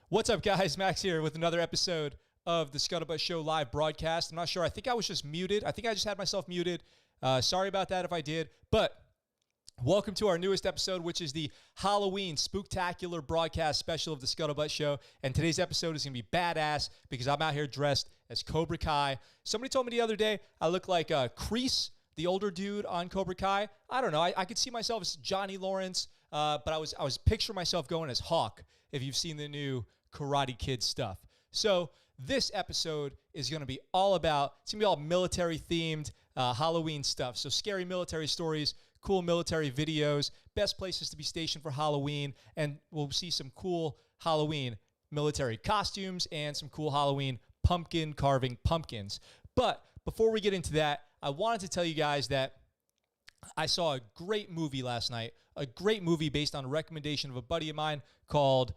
What's up, guys? Max here with another episode of the ScuttleButt Show live broadcast. I'm not sure. I think I was just muted. I think I just had myself muted. Sorry about that if I did. But welcome to our newest episode, which is the Halloween Spooktacular broadcast special of the ScuttleButt Show. And today's episode is going to be badass because I'm out here dressed as Cobra Kai. Somebody told me the other day I look like Kreese, the older dude on Cobra Kai. I don't know. I could see myself as Johnny Lawrence, but I was picturing myself going as Hawk if you've seen the new Karate Kid stuff. So this episode is going to be all about, it's going to be all military themed Halloween stuff. So scary military stories, cool military videos, best places to be stationed for Halloween, and we'll see some cool Halloween military costumes and some cool Halloween pumpkin carving pumpkins. But before we get into that, I wanted to tell you guys that I saw a great movie last night, a great movie based on a recommendation of a buddy of mine called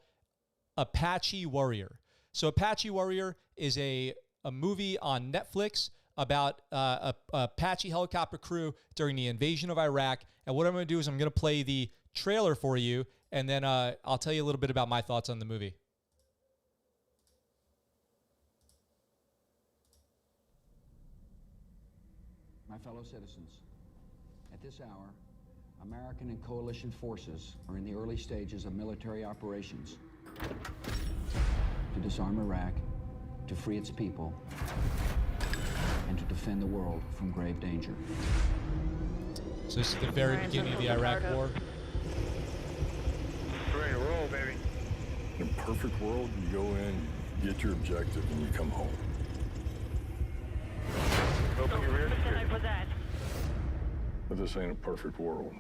Apache Warrior. So Apache Warrior is a movie on Netflix about a Apache helicopter crew during the invasion of Iraq. And what I'm going to do is I'm going to play the trailer for you, and then I'll tell you a little bit about my thoughts on the movie. My fellow citizens, at this hour, American and coalition forces are in the early stages of military operations to disarm Iraq, to free its people, and to defend the world from grave danger. So this is the very beginning of the Iraq War. Ready to roll, baby. In a perfect world, you go in, you get your objective, and you come home. Open your rear security. But this ain't a perfect world.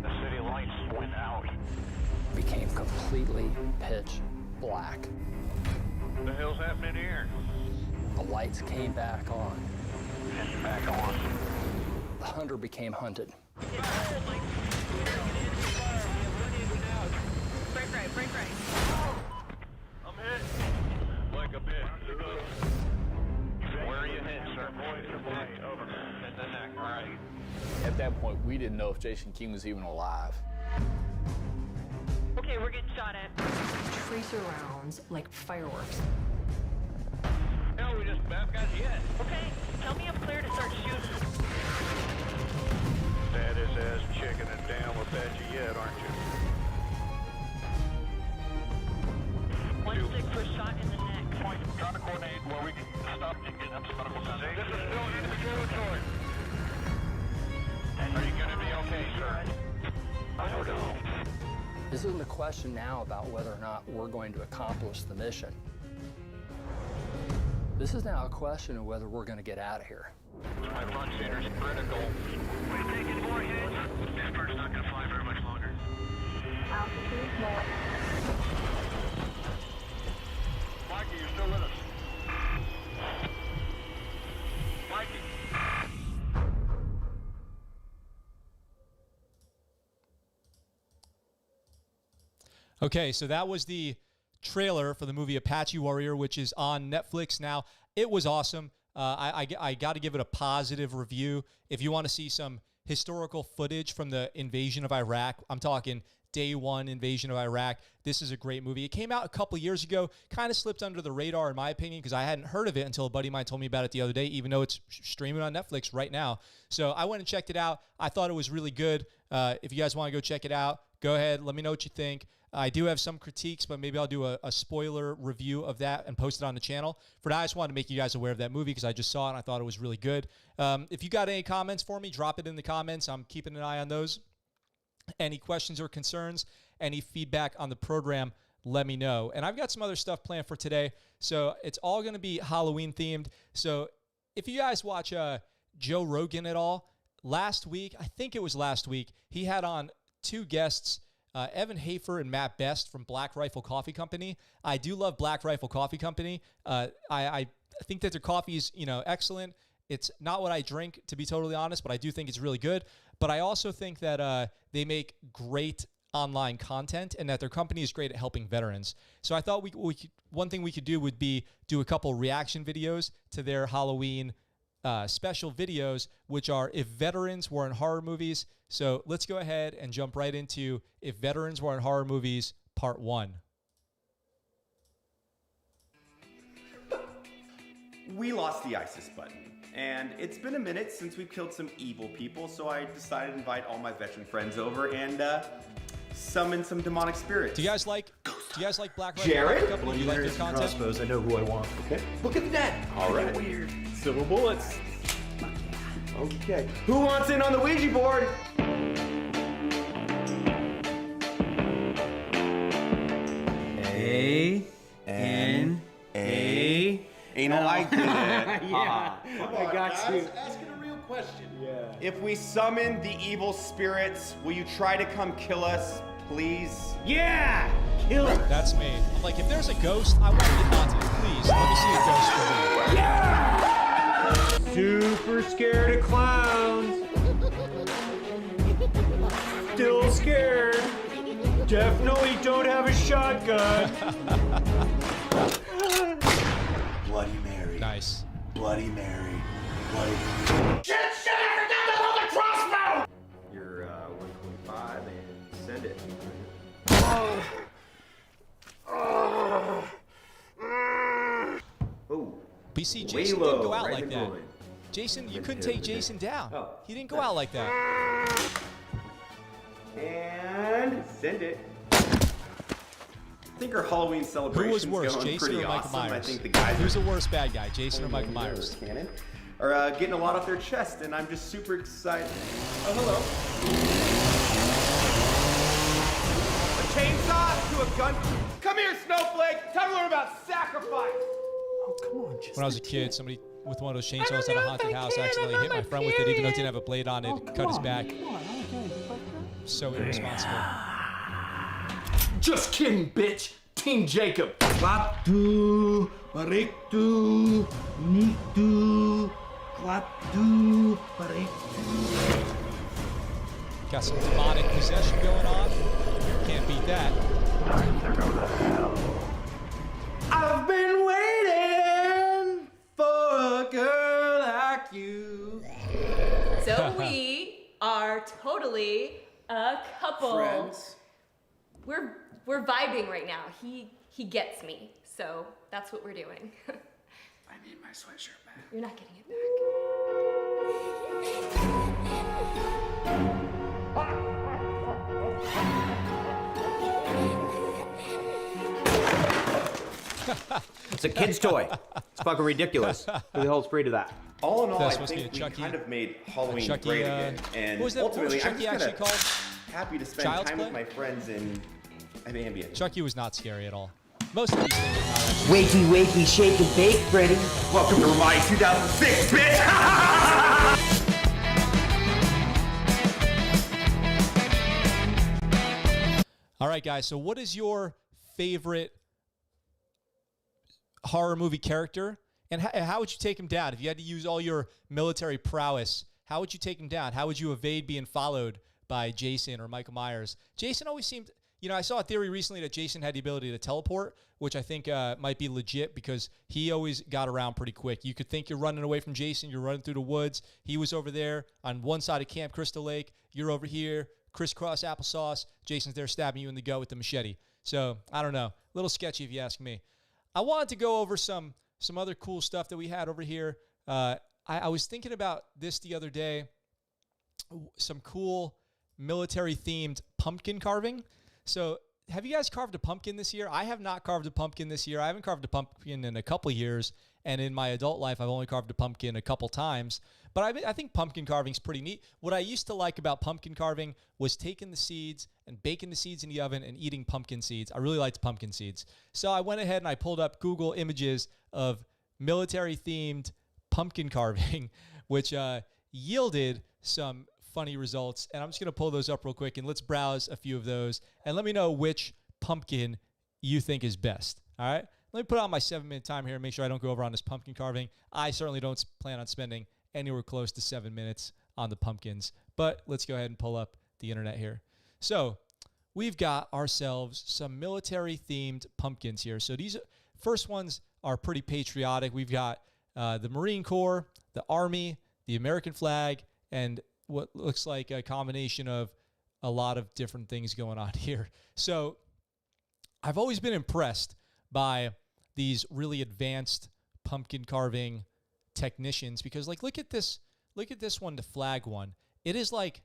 The city lights went out. Became completely pitch black. What the hell's happening here? The lights came back on. And back on. The hunter became hunted. Break right. I'm hit. Like a bitch. Where are you hit, sir? Neck, over. In the neck, all right. At that point, we didn't know if Jason King was even alive. Okay, we're getting shot at. Tracer rounds like fireworks. Hell, we just got hit. Okay, tell me I'm clear to start shooting. Saddest ass chicken and damn Apache yet, aren't you? 1-6 shot in the neck. Point, trying to coordinate where we can stop and get up to medical center. This is still enemy territory. Are you going to be okay, sir? I don't know. This isn't a question now about whether or not we're going to accomplish the mission. This is now a question of whether we're going to get out of here. My punch center is critical. We're taking more hits. This bird's not going to fly very much longer. Altitude low. Mikey, you're still with us. Mikey. Okay, so that was the trailer for the movie Apache Warrior, which is on Netflix now. It was awesome. I got to give it a positive review. If you want to see some historical footage from the invasion of Iraq, I'm talking day one invasion of Iraq, this is a great movie. It came out a couple years ago, kind of slipped under the radar in my opinion because I hadn't heard of it until a buddy of mine told me about it the other day, even though it's streaming on Netflix right now. So I went and checked it out. I thought it was really good. If you guys want to go check it out, go ahead. Let me know what you think. I do have some critiques, but maybe I'll do a spoiler review of that and post it on the channel. For now, I just wanted to make you guys aware of that movie because I just saw it and I thought it was really good. If you got any comments for me, drop it in the comments. I'm keeping an eye on those. Any questions or concerns, any feedback on the program, let me know. And I've got some other stuff planned for today. So it's all going to be Halloween themed. So if you guys watch Joe Rogan at all, last week, I think it was last week, he had on two guests, Evan Hafer and Matt Best from Black Rifle Coffee Company. I do love Black Rifle Coffee Company. I think that their coffee is, excellent. It's not what I drink, to be totally honest, but I do think it's really good. But I also think that they make great online content and that their company is great at helping veterans. So I thought one thing we could do would be do a couple reaction videos to their Halloween special videos, which are if veterans were in horror movies. So let's go ahead and jump right into if veterans were in horror movies, part 1. We lost the ISIS button, and it's been a minute since we've killed some evil people, so I decided to invite all my veteran friends over and summon some demonic spirits. Do you guys like Black Red Jared? Company? Do you like their content? Crossbows, I know who I want. Okay. Look at that! All right. Weird. Silver bullets. Okay. Who wants in on the Ouija board? A-N-A. Anal, I did it. Yeah. I got you. Asking a real question. Yeah. If we summon the evil spirits, will you try to come kill us, please? Yeah! Kill it. That's me. I'm like, if there's a ghost, I want to get haunted. Please, let me see a ghost for me. Yeah! Super scared of clowns. Still scared. Definitely don't have a shotgun. Bloody Mary. Nice. Bloody Mary. Bloody Shit! I forgot to hold the crossbow! You're 125 and send it. Oh. But you see, Way Jason low, didn't go out right like in that. groin. Jason, you couldn't take Jason down. Oh. He didn't go out like that. And send it. I think our Halloween celebration Who was worse, going Jason pretty or Michael awesome. Myers? I think the guys Who's the worst bad guy, Jason or Michael Myers? Cannon are getting a lot off their chest, and I'm just super excited. Oh, hello. A chainsaw to a gun. Come here, Snowflake. Time to learn about sacrifice. Oh, come on. When I was a kid, somebody with one of those chainsaws at a haunted house accidentally hit my friend with it, even though it didn't have a blade on it, cut his back. So irresponsible. Just kidding, bitch. Team Jacob. Klatu, Bariktu, Niktu, Klatu, Bariktu. Got some demonic possession going on. Can't beat that. I've been waiting for a girl like you. So we are totally a couple. Friends. We're vibing right now. He gets me. So that's what we're doing. I need my sweatshirt back. You're not getting it back. It's a kid's toy. It's fucking ridiculous. Who the hell's afraid of that? All in all, That's I supposed to be think a we Chucky- kind of made Halloween Chucky, great again. And what was that? What was ultimately, I'm Chucky just actually kinda called? happy to spend Child's time Play? with my friends in Ambient. Chucky was not scary at all. Most of these things are not actually. Wakey, wakey, shake and bake, Freddy. Welcome to my 2006, bitch! All right, guys. So, what is your favorite horror movie character, and how would you take him down if you had to use all your military prowess? How would you take him down? How would you evade being followed by Jason or Michael Myers? Jason always seemed, I saw a theory recently that Jason had the ability to teleport, which I think might be legit because he always got around pretty quick. You could think you're running away from Jason, you're running through the woods. He was over there on one side of Camp Crystal Lake. You're over here, crisscross applesauce. Jason's there stabbing you in the gut with the machete. So, I don't know. A little sketchy if you ask me. I wanted to go over some other cool stuff that we had over here. I was thinking about this the other day. Some cool military-themed pumpkin carving. So, have you guys carved a pumpkin this year? I have not carved a pumpkin this year. I haven't carved a pumpkin in a couple years. And in my adult life, I've only carved a pumpkin a couple times. But I think pumpkin carving is pretty neat. What I used to like about pumpkin carving was taking the seeds and baking the seeds in the oven and eating pumpkin seeds. I really liked pumpkin seeds. So I went ahead and I pulled up Google images of military-themed pumpkin carving, which yielded some funny results. And I'm just going to pull those up real quick, and let's browse a few of those. And let me know which pumpkin you think is best. All right? Let me put on my 7-minute time here and make sure I don't go over on this pumpkin carving. I certainly don't plan on spending anywhere close to 7 minutes on the pumpkins. But let's go ahead and pull up the internet here. So we've got ourselves some military-themed pumpkins here. So these first ones are pretty patriotic. We've got the Marine Corps, the Army, the American flag, and what looks like a combination of a lot of different things going on here. So I've always been impressed by these really advanced pumpkin carving technicians, because like look at this one, the flag one. It is like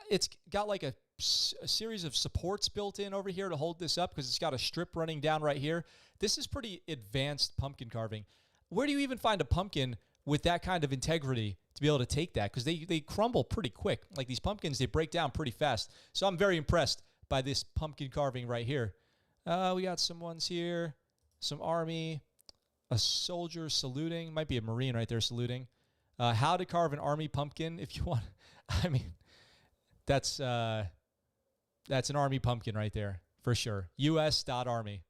it's got like a series of supports built in over here to hold this up, because it's got a strip running down right here. This is pretty advanced pumpkin carving. Where do you even find a pumpkin with that kind of integrity to be able to take that? Because they crumble pretty quick. Like these pumpkins, they break down pretty fast. So I'm very impressed by this pumpkin carving right here. We got some ones here, some army, a soldier saluting, might be a Marine right there saluting. How to carve an army pumpkin if you want. I mean, that's an army pumpkin right there for sure. US.Army.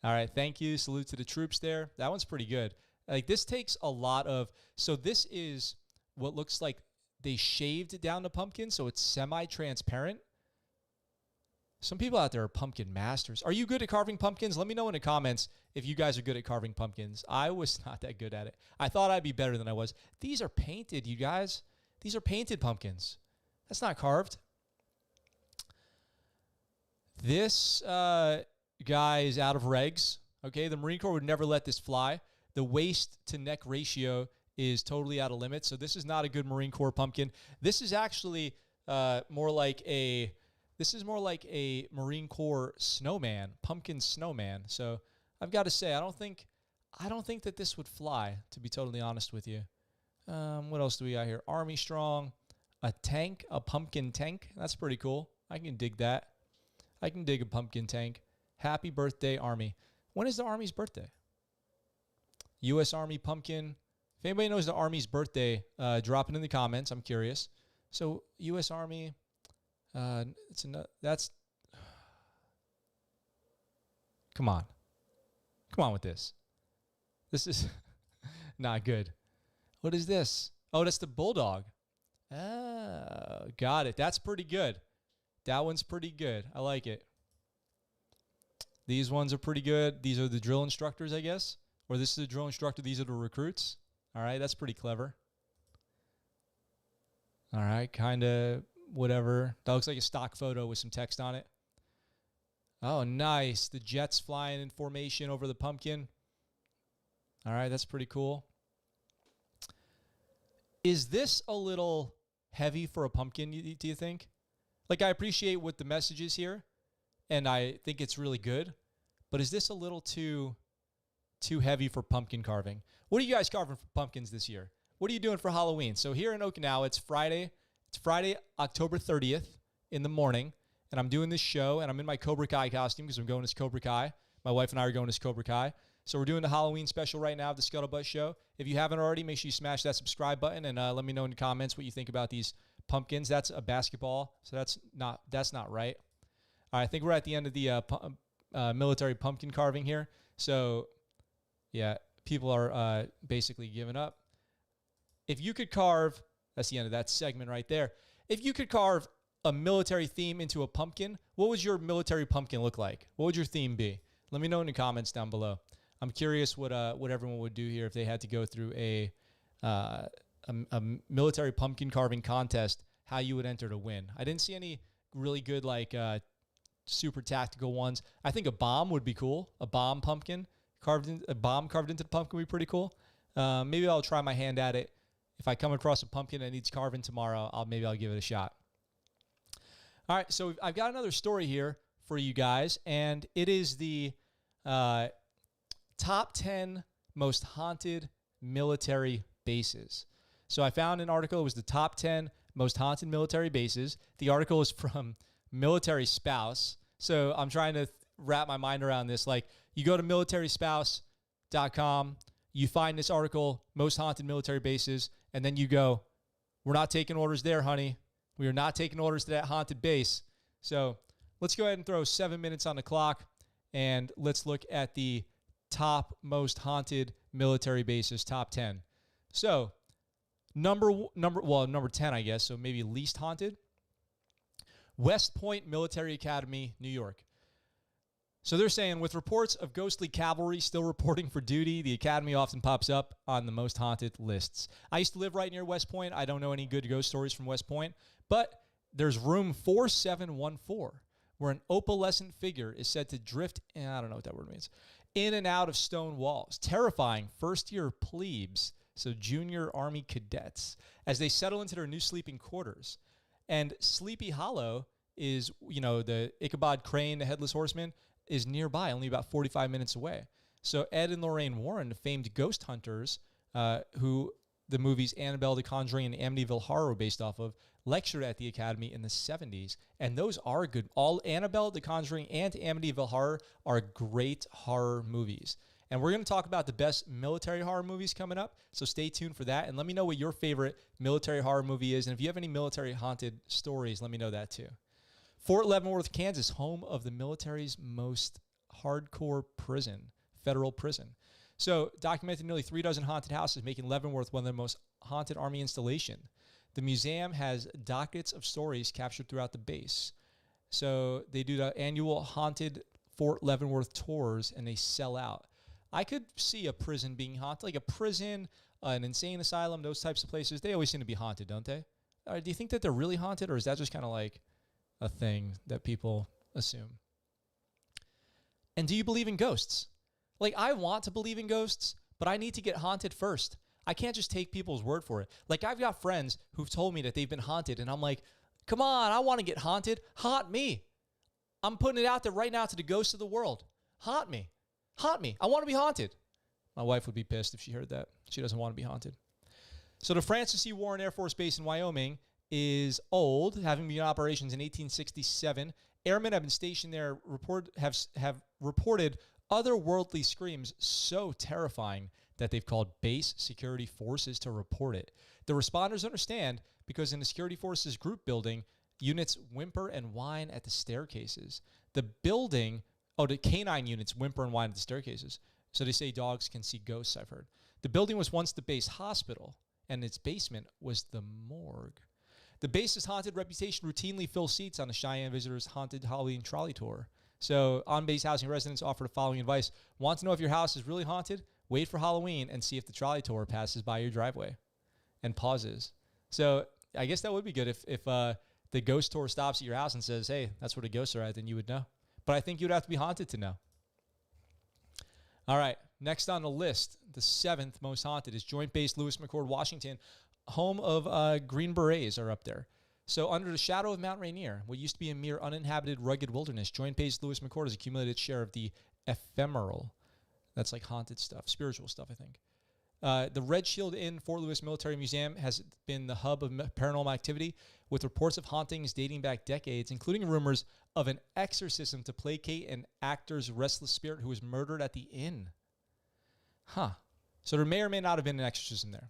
All right, thank you. Salute to the troops there. That one's pretty good. Like this takes a lot of, so this is what looks like they shaved down the pumpkin, so it's semi-transparent. Some people out there are pumpkin masters. Are you good at carving pumpkins? Let me know in the comments if you guys are good at carving pumpkins. I was not that good at it. I thought I'd be better than I was. These are painted, you guys. These are painted pumpkins. That's not carved. This guy is out of regs. Okay, the Marine Corps would never let this fly. The waist to neck ratio is totally out of limits. So this is not a good Marine Corps pumpkin. This is actually more like a Marine Corps snowman, pumpkin snowman. So I've got to say, I don't think that this would fly, to be totally honest with you. What else do we got here? Army strong, a tank, a pumpkin tank. That's pretty cool. I can dig that. I can dig a pumpkin tank. Happy birthday, Army. When is the Army's birthday? U.S. Army pumpkin. If anybody knows the Army's birthday, drop it in the comments. I'm curious. So U.S. Army, that's, come on with this. This is not good. What is this? Oh, that's the bulldog. Oh, got it. That's pretty good. That one's pretty good. I like it. These ones are pretty good. These are the drill instructors, I guess. Or this is the drill instructor. These are the recruits. All right, that's pretty clever. All right, kind of whatever. That looks like a stock photo with some text on it. Oh, nice. The jets flying in formation over the pumpkin. All right, that's pretty cool. Is this a little heavy for a pumpkin, do you think? Like, I appreciate what the message is here, and I think it's really good, but is this a little too heavy for pumpkin carving? What are you guys carving for pumpkins this year? What are you doing for Halloween? So here in Okinawa, it's Friday. It's Friday, October 30th in the morning, and I'm doing this show, and I'm in my Cobra Kai costume because I'm going as Cobra Kai. My wife and I are going as Cobra Kai. So we're doing the Halloween special right now of the ScuttleButt Show. If you haven't already, make sure you smash that subscribe button and let me know in the comments what you think about these pumpkins. That's a basketball, so that's not right. All right, I think we're at the end of the military pumpkin carving here. So, yeah, people are basically giving up. If you could carve, that's the end of that segment right there. If you could carve a military theme into a pumpkin, what would your military pumpkin look like? What would your theme be? Let me know in the comments down below. I'm curious what everyone would do here if they had to go through a military pumpkin carving contest, how you would enter to win. I didn't see any really good super tactical ones. I think a bomb would be cool. A bomb carved into the pumpkin would be pretty cool. Maybe I'll try my hand at it. If I come across a pumpkin that needs carving tomorrow, maybe I'll give it a shot. All right, so I've got another story here for you guys, and it is the top 10 most haunted military bases. So I found an article. It was the top 10 most haunted military bases. The article is from Military Spouse. So I'm trying to wrap my mind around this. Like, you go to militarySpouse.com, you find this article, most haunted military bases, and then you go, we're not taking orders there, honey. We are not taking orders to that haunted base. So let's go ahead and throw 7 minutes on the clock, and let's look at the top most haunted military bases, top 10. So number 10, I guess, so maybe least haunted. West Point Military Academy, New York. So they're saying, with reports of ghostly cavalry still reporting for duty, the academy often pops up on the most haunted lists. I used to live right near West Point. I don't know any good ghost stories from West Point, but there's room 4714, where an opalescent figure is said to drift, I don't know what that word means, in and out of stone walls, terrifying first-year plebes, so junior Army cadets, as they settle into their new sleeping quarters. And Sleepy Hollow is, the Ichabod Crane, the Headless Horseman, is nearby, only about 45 minutes away. So Ed and Lorraine Warren, the famed ghost hunters, who the movies Annabelle, The Conjuring, and Amityville Horror were based off of, lectured at the Academy in the 70s. And those are good. All Annabelle, The Conjuring, and Amityville Horror are great horror movies. And we're going to talk about the best military horror movies coming up. So stay tuned for that. And let me know what your favorite military horror movie is. And if you have any military haunted stories, let me know that too. Fort Leavenworth, Kansas, home of the military's most hardcore prison, federal prison. So documented nearly 3 dozen haunted houses, making Leavenworth one of the most haunted Army installation. The museum has dockets of stories captured throughout the base. So they do the annual haunted Fort Leavenworth tours, and they sell out. I could see a prison being haunted, like a prison, an insane asylum, those types of places. They always seem to be haunted, don't they? Do you think that they're really haunted, or is that just kind of like a thing that people assume? And do you believe in ghosts? Like, I want to believe in ghosts, but I need to get haunted first. I can't just take people's word for it. Like, I've got friends who've told me that they've been haunted, and I'm like, come on, I want to get haunted. Haunt me. I'm putting it out there right now to the ghosts of the world. Haunt me. Haunt me. I want to be haunted. My wife would be pissed if she heard that. She doesn't want to be haunted. So the Francis C. Warren Air Force Base in Wyoming is old, having been in operations in 1867. Airmen have been stationed there, have reported otherworldly screams so terrifying that they've called base security forces to report it. The responders understand because in the security forces group building, units whimper and whine at the staircases. The canine units whimper and whine at the staircases. So they say dogs can see ghosts, I've heard. The building was once the base hospital, and its basement was the morgue. The base's haunted reputation routinely fills seats on the Cheyenne Visitors Haunted Halloween Trolley Tour. So on-base housing residents offer the following advice. Want to know if your house is really haunted? Wait for Halloween and see if the trolley tour passes by your driveway and pauses. So I guess that would be good if the ghost tour stops at your house and says, hey, that's where the ghosts are at, then you would know. But I think you'd have to be haunted to know. All right, next on the list, the 7th most haunted is Joint Base Lewis McChord, Washington, home of Green Berets are up there. So under the shadow of Mount Rainier, what used to be a mere uninhabited, rugged wilderness, Joint Base Lewis McChord has accumulated its share of the ephemeral. That's like haunted stuff, spiritual stuff, I think. The Red Shield Inn Fort Lewis Military Museum has been the hub of paranormal activity, with reports of hauntings dating back decades, including rumors of an exorcism to placate an actor's restless spirit who was murdered at the inn. So there may or may not have been an exorcism there.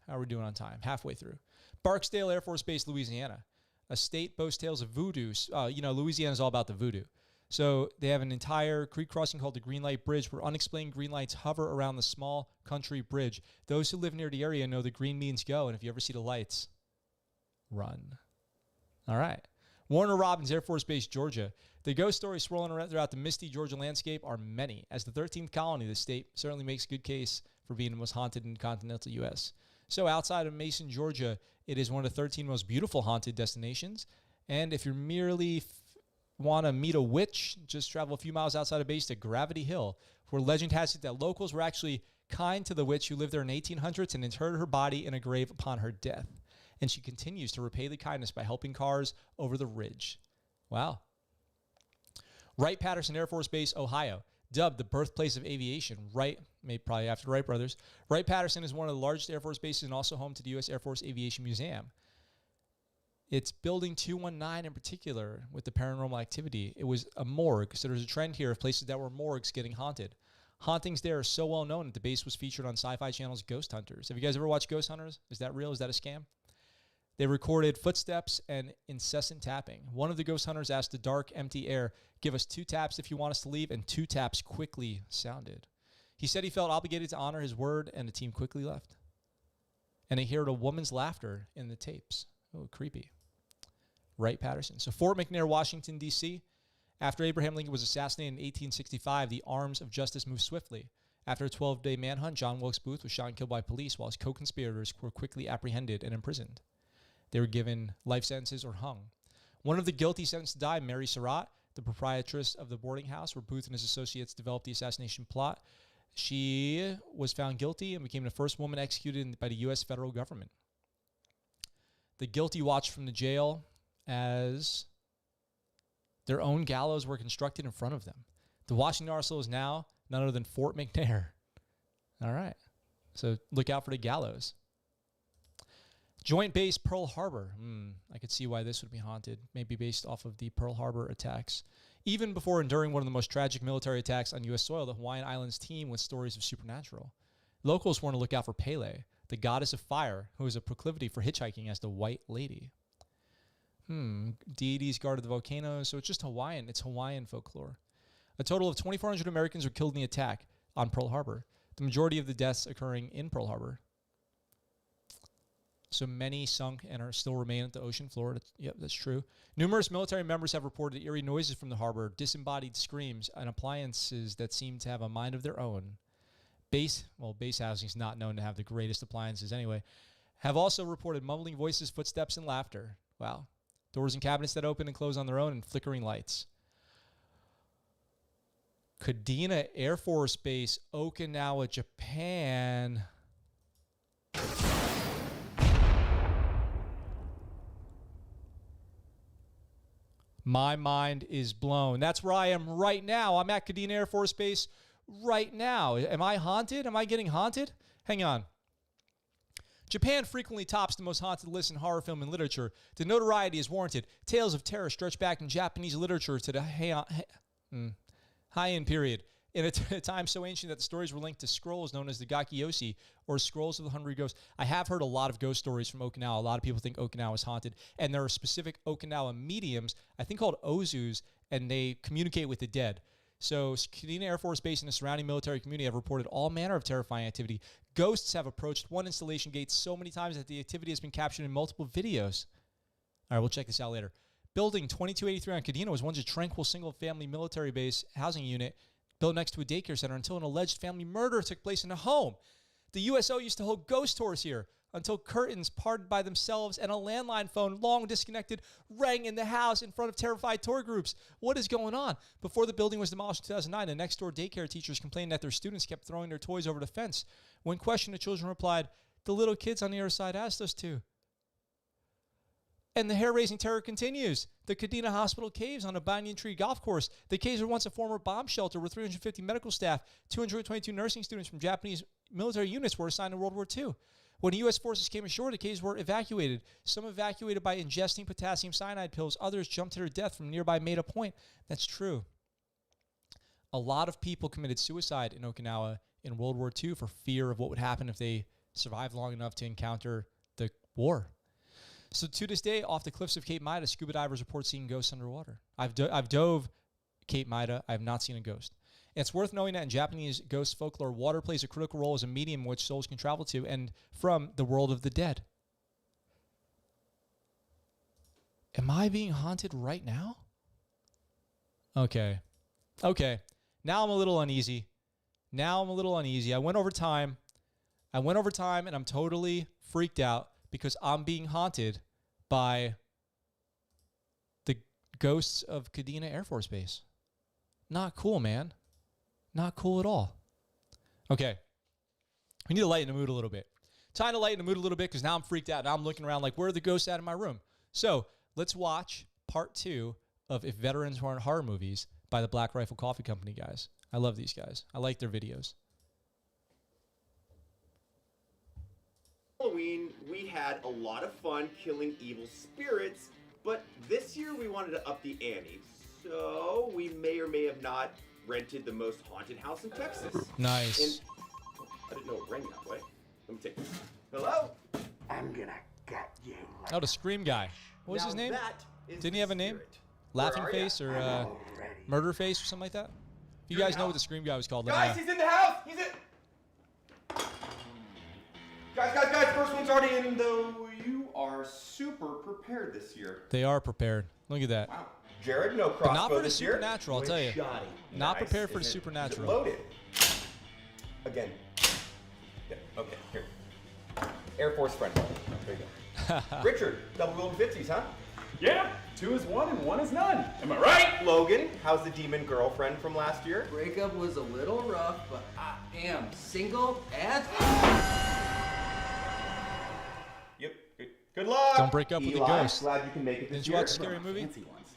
How are we doing on time? Halfway through. Barksdale Air Force Base, Louisiana. A state boasts tales of voodoo. Louisiana is all about the voodoo. So they have an entire creek crossing called the Green Light Bridge, where unexplained green lights hover around the small country bridge. Those who live near the area know the green means go, and if you ever see the lights, run. All right. Warner Robins Air Force Base, Georgia. The ghost stories swirling around throughout the misty Georgia landscape are many. As the 13th colony of the state certainly makes a good case for being the most haunted in the continental U.S. So outside of Mason, Georgia, it is one of the 13 most beautiful haunted destinations. And if you're merely want to meet a witch, just travel a few miles outside of base to Gravity Hill, where legend has it that locals were actually kind to the witch who lived there in the 1800s and interred her body in a grave upon her death. And she continues to repay the kindness by helping cars over the ridge. Wow. Wright-Patterson Air Force Base, Ohio. Dubbed the birthplace of aviation, probably after the Wright brothers, Wright-Patterson is one of the largest Air Force bases and also home to the U.S. Air Force Aviation Museum. It's Building 219 in particular with the paranormal activity. It was a morgue, so there's a trend here of places that were morgues getting haunted. Hauntings there are so well known that the base was featured on Sci-Fi Channel's Ghost Hunters. Have you guys ever watched Ghost Hunters? Is that real? Is that a scam? They recorded footsteps and incessant tapping. One of the ghost hunters asked the dark, empty air, give us 2 taps if you want us to leave, and 2 taps quickly sounded. He said he felt obligated to honor his word, and the team quickly left. And they heard a woman's laughter in the tapes. Oh, creepy. Wright-Patterson. So Fort McNair, Washington, D.C. After Abraham Lincoln was assassinated in 1865, the arms of justice moved swiftly. After a 12-day manhunt, John Wilkes Booth was shot and killed by police, while his co-conspirators were quickly apprehended and imprisoned. They were given life sentences or hung. One of the guilty sentenced to die, Mary Surratt, the proprietress of the boarding house where Booth and his associates developed the assassination plot. She was found guilty and became the first woman executed by the U.S. federal government. The guilty watched from the jail as their own gallows were constructed in front of them. The Washington arsenal is now none other than Fort McNair. All right. So look out for the gallows. Joint Base Pearl Harbor. I could see why this would be haunted. Maybe based off of the Pearl Harbor attacks. Even before enduring one of the most tragic military attacks on U.S. soil, the Hawaiian Islands teemed with stories of supernatural. Locals warned to look out for Pele, the goddess of fire, who has a proclivity for hitchhiking as the White Lady. Deities guarded the volcanoes, so it's just Hawaiian. It's Hawaiian folklore. A total of 2,400 Americans were killed in the attack on Pearl Harbor, the majority of the deaths occurring in Pearl Harbor. So many sunk and are still remain at the ocean floor. Yep, that's true. Numerous military members have reported eerie noises from the harbor, disembodied screams, and appliances that seem to have a mind of their own. Base housing is not known to have the greatest appliances anyway, have also reported mumbling voices, footsteps, and laughter. Wow. Doors and cabinets that open and close on their own and flickering lights. Kadena Air Force Base, Okinawa, Japan. My mind is blown. That's where I am right now. I'm at Kadena Air Force Base right now. Am I haunted? Am I getting haunted? Hang on. Japan frequently tops the most haunted lists in horror film and literature. The notoriety is warranted. Tales of terror stretch back in Japanese literature to the Heian period. In a time so ancient that the stories were linked to scrolls known as the Gakiyoshi, or Scrolls of the Hungry Ghost. I have heard a lot of ghost stories from Okinawa. A lot of people think Okinawa is haunted. And there are specific Okinawa mediums, I think called Ozus, and they communicate with the dead. So Kadena Air Force Base and the surrounding military community have reported all manner of terrifying activity. Ghosts have approached one installation gate so many times that the activity has been captured in multiple videos. All right, we'll check this out later. Building 2283 on Kadena was once a tranquil single-family military base housing unit built next to a daycare center until an alleged family murder took place in a home. The USO used to hold ghost tours here until curtains parted by themselves and a landline phone, long disconnected, rang in the house in front of terrified tour groups. What is going on? Before the building was demolished in 2009, the next-door daycare teachers complained that their students kept throwing their toys over the fence. When questioned, the children replied, "The little kids on the other side asked us to." And the hair-raising terror continues. The Kadena Hospital Caves on a Banyan Tree Golf Course. The caves were once a former bomb shelter where 350 medical staff, 222 nursing students from Japanese military units were assigned in World War II. When the U.S. forces came ashore, the caves were evacuated. Some evacuated by ingesting potassium cyanide pills. Others jumped to their death from nearby Maida Point. That's true. A lot of people committed suicide in Okinawa in World War II for fear of what would happen if they survived long enough to encounter the war. So to this day, off the cliffs of Cape Maida, scuba divers report seeing ghosts underwater. I've dove Cape Maida. I have not seen a ghost. And it's worth knowing that in Japanese ghost folklore, water plays a critical role as a medium in which souls can travel to and from the world of the dead. Am I being haunted right now? Okay. Now I'm a little uneasy. I went over time and I'm totally freaked out because I'm being haunted by the ghosts of Kadena Air Force Base. Not cool, man. Not cool at all. Okay. We need to lighten the mood a little bit. Time to lighten the mood a little bit because now I'm freaked out. Now I'm looking around like, where are the ghosts at in my room? So let's watch part 2 of If Veterans Weren't Horror Movies by the Black Rifle Coffee Company guys. I love these guys. I like their videos. Halloween, we had a lot of fun killing evil spirits, but this year we wanted to up the ante. So we may or may have not rented the most haunted house in Texas. Nice. And I didn't know it rang that way. Let me take this. Hello? I'm gonna gut you. Oh, the Scream guy. What was his name? Didn't he have a name? Laughing Face or Murder Face or something like that? If you guys know what the Scream guy was called, Guys, he's in the house! He's in... Guys, first one's already in, though. You are super prepared this year. They are prepared. Look at that. Wow. Jared, no crossbow but not for the this year. supernatural, I'll tell you. Not prepared for the supernatural. Loaded. Again. Yeah, okay, here. Air Force friend. There you go. Richard, double wheeled 50s, huh? Yeah, 2 is 1 and 1 is none. Am I right? Logan, how's the demon girlfriend from last year? Breakup was a little rough, but I am single as. Yep. Good luck. Don't break up with a Eli, ghost. Glad you can make it this Didn't you year. watch Scary Movie? Fancy ones.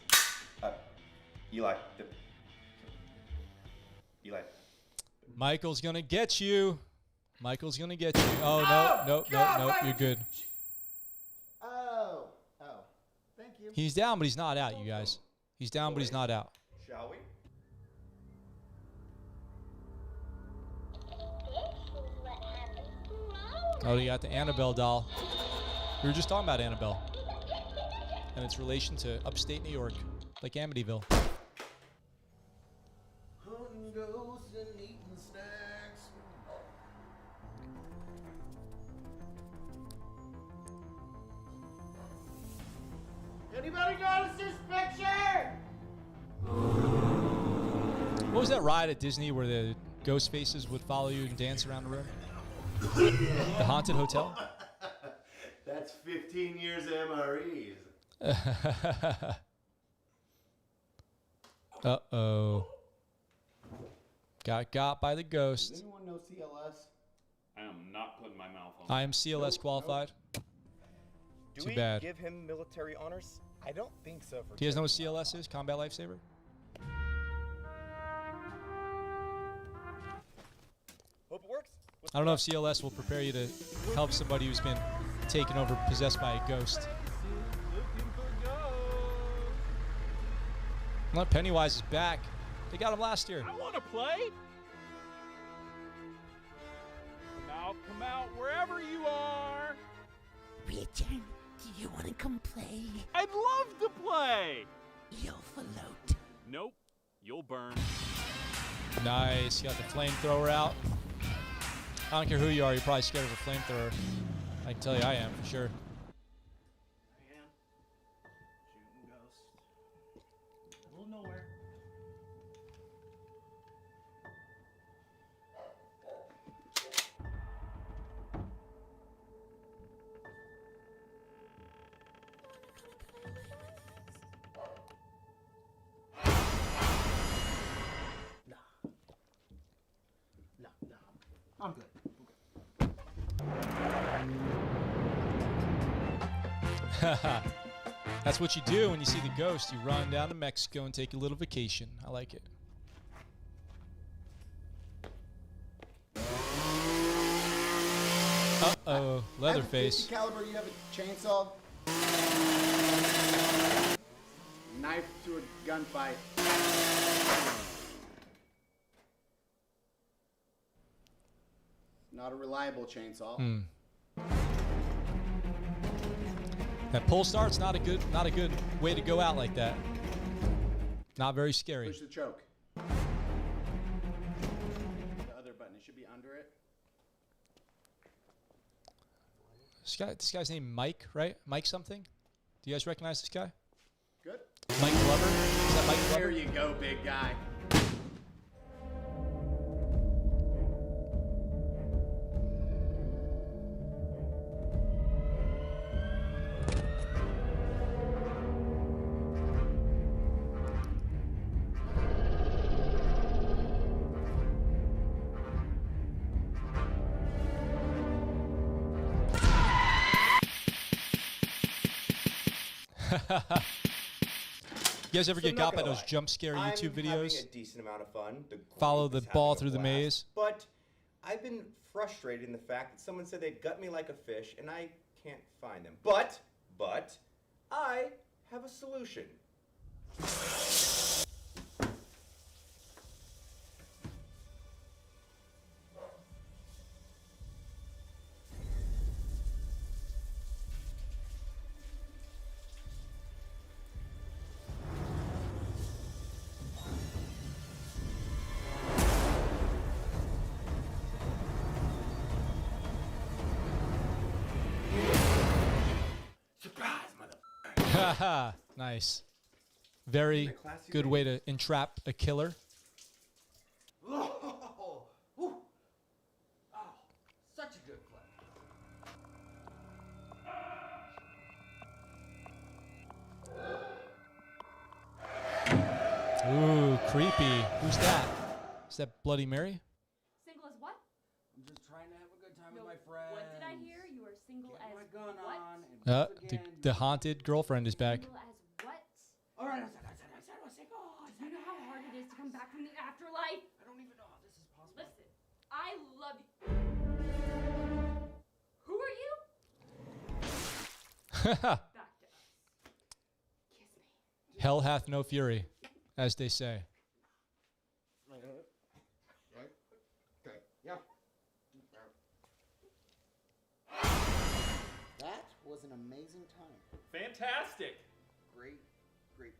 Eli. Eli. Michael's gonna get you. Michael's gonna get you. Oh no, you're good. Oh. Thank you. He's down, but he's not out, you guys. He's down, but he's not out. Shall we? Oh, you got the Annabelle doll. We were just talking about Annabelle and its relation to upstate New York, like Amityville. Hunting ghosts and eating snacks. Anybody notice this picture? What was that ride at Disney where the ghost faces would follow you and dance around the room? The Haunted Hotel? That's 15 years MREs. Uh-oh. Got by the ghost. Does anyone know CLS? I am not putting my mouth on I am CLS qualified. Do Too we bad. give him military honors? I don't think so. For Do you guys know what CLS is? Combat Lifesaver? Hope it works. I don't know if CLS will prepare you to help somebody who's been taken over, possessed by a ghost. Look, Pennywise is back. They got him last year. I want to play. Come out, wherever you are. Richard, do you want to come play? I'd love to play. You'll float. Nope, you'll burn. Nice. You got the flamethrower out. I don't care who you are. You're probably scared of a flamethrower. I can tell you I am, for sure. I am. Shooting ghosts. Middle of nowhere. No. I'm good. That's what you do when you see the ghost. You run down to Mexico and take a little vacation. I like it. Uh-oh. Leatherface. Caliber, you have a chainsaw? Knife to a gunfight. Not a reliable chainsaw. That pull start's not a good way to go out like that. Not very scary. Push the choke. The other button, it should be under it. This guy's name Mike, right? Mike something? Do you guys recognize this guy? Good. Mike Glover? Is that Mike Glover? There you go, big guy. You guys ever get got by those jump scare YouTube I'm videos? having a decent amount of fun. The Follow group the is ball having a through the blast. maze? But I've been frustrated in the fact that someone said they'd gut me like a fish, and I can't find them. But I have a solution. Haha, nice. Very good way to entrap a killer. Oh, such a good play. creepy. Who's that? Is that Bloody Mary? Single as what? I'm just trying to have a good time No, with my friends. what did I hear? You are single Get as my gun what? on. And The haunted girlfriend is back. Single as what? All right, I said I was single. Do you know how hard it is to come back from the afterlife? I don't even know how this is possible. Listen, I love you. Who are you? Back to us. Kiss me. Hell hath no fury, as they say. Right? Okay. Yeah. That was an amazing time. Fantastic. Great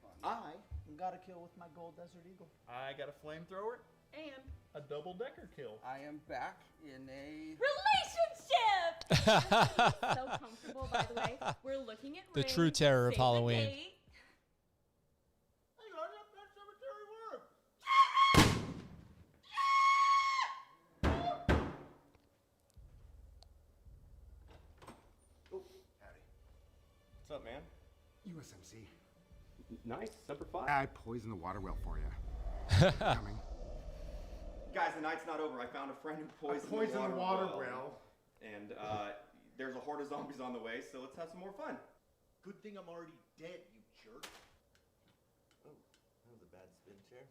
fun. I got a kill with my gold Desert Eagle. I got a flamethrower and a double-decker kill. I am back in a Relationship! So comfortable, by the way. We're looking at The rings, true terror of save the Halloween. date. Oh, howdy. What's up, man? USMC. Nice. Semper Fi. I poisoned the water well for you. Coming. Guys, the night's not over. I found a friend who poisoned the water well. And there's a horde of zombies on the way, so let's have some more fun. Good thing I'm already dead, you jerk. Oh, that was a bad spin chair.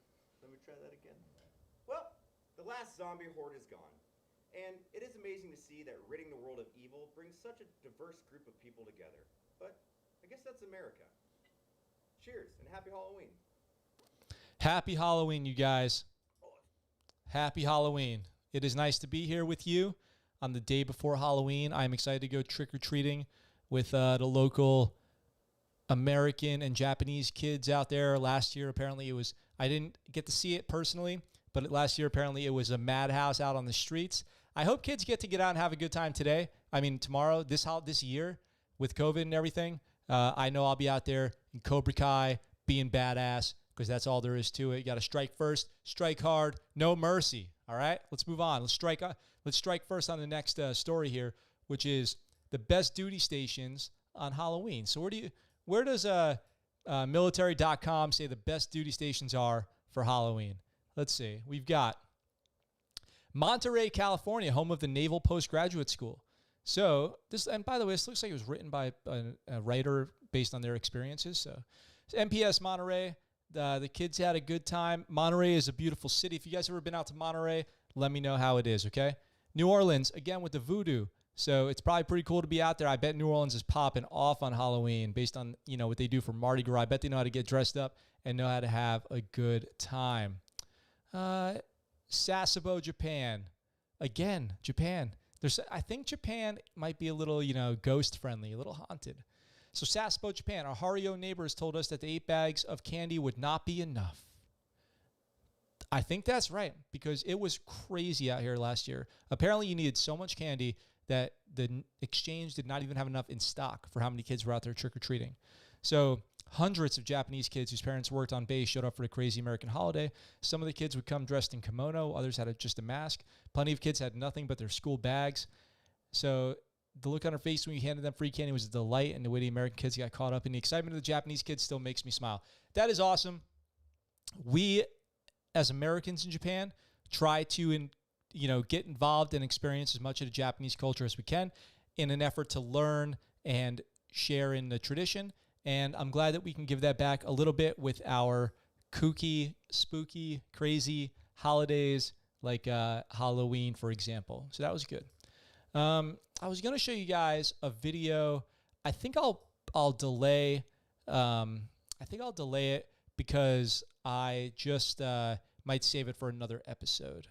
Let me try that again. Well, the last zombie horde is gone. And it is amazing to see that ridding the world of evil brings such a diverse group of people together. But I guess that's America. Cheers, and happy Halloween. Happy Halloween, you guys. Happy Halloween. It is nice to be here with you on the day before Halloween. I'm excited to go trick-or-treating with the local American and Japanese kids out there. Last year, apparently, I didn't get to see it personally, but last year, apparently, it was a madhouse out on the streets. I hope kids get out and have a good time today. I mean, tomorrow, this year, with COVID and everything, I know I'll be out there in Cobra Kai being badass, because that's all there is to it. You got to strike first, strike hard, no mercy. All right, let's move on. Let's strike first on the next story here, which is the best duty stations on Halloween. So where does military.com say the best duty stations are for Halloween? Let's see. We've got Monterey, California, home of the Naval Postgraduate School. So and by the way, this looks like it was written by a writer based on their experiences. So MPS Monterey. The kids had a good time. Monterey is a beautiful city. If you guys have ever been out to Monterey, let me know how it is, okay? New Orleans, again, with the voodoo. So it's probably pretty cool to be out there. I bet New Orleans is popping off on Halloween based on, what they do for Mardi Gras. I bet they know how to get dressed up and know how to have a good time. Sasebo, Japan. Again, Japan. I think Japan might be a little, ghost-friendly, a little haunted. So Sasebo, Japan, our Hario neighbors told us that the 8 bags of candy would not be enough. I think that's right, because it was crazy out here last year. Apparently you needed so much candy that the exchange did not even have enough in stock for how many kids were out there trick-or-treating. So hundreds of Japanese kids whose parents worked on base showed up for the crazy American holiday. Some of the kids would come dressed in kimono. Others had just a mask. Plenty of kids had nothing but their school bags. So the look on her face when you handed them free candy was a delight, and the way the American kids got caught up in the excitement of the Japanese kids still makes me smile. That is awesome. We, as Americans in Japan, try to, get involved and experience as much of the Japanese culture as we can in an effort to learn and share in the tradition. And I'm glad that we can give that back a little bit with our kooky, spooky, crazy holidays like Halloween, for example. So that was good. I was going to show you guys a video. I think I'll delay. It because I just might save it for another episode.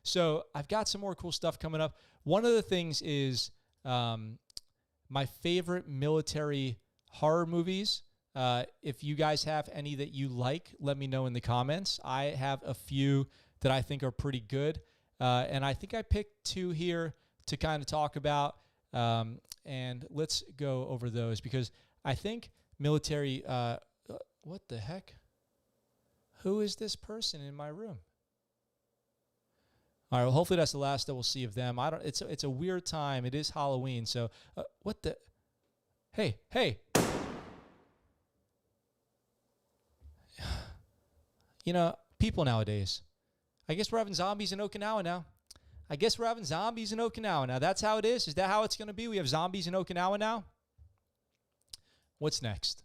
So I've got some more cool stuff coming up. One of the things is my favorite military horror movies. If you guys have any that you like, let me know in the comments. I have a few that I think are pretty good. And I think I picked 2 here to kind of talk about, and let's go over those because I think military, what the heck? Who is this person in my room? All right, well, hopefully that's the last that we'll see of them. It's a weird time. It is Halloween, so what the? Hey. You know, people nowadays. I guess we're having zombies in Okinawa now. That's how it is. Is that how it's going to be? We have zombies in Okinawa now? What's next?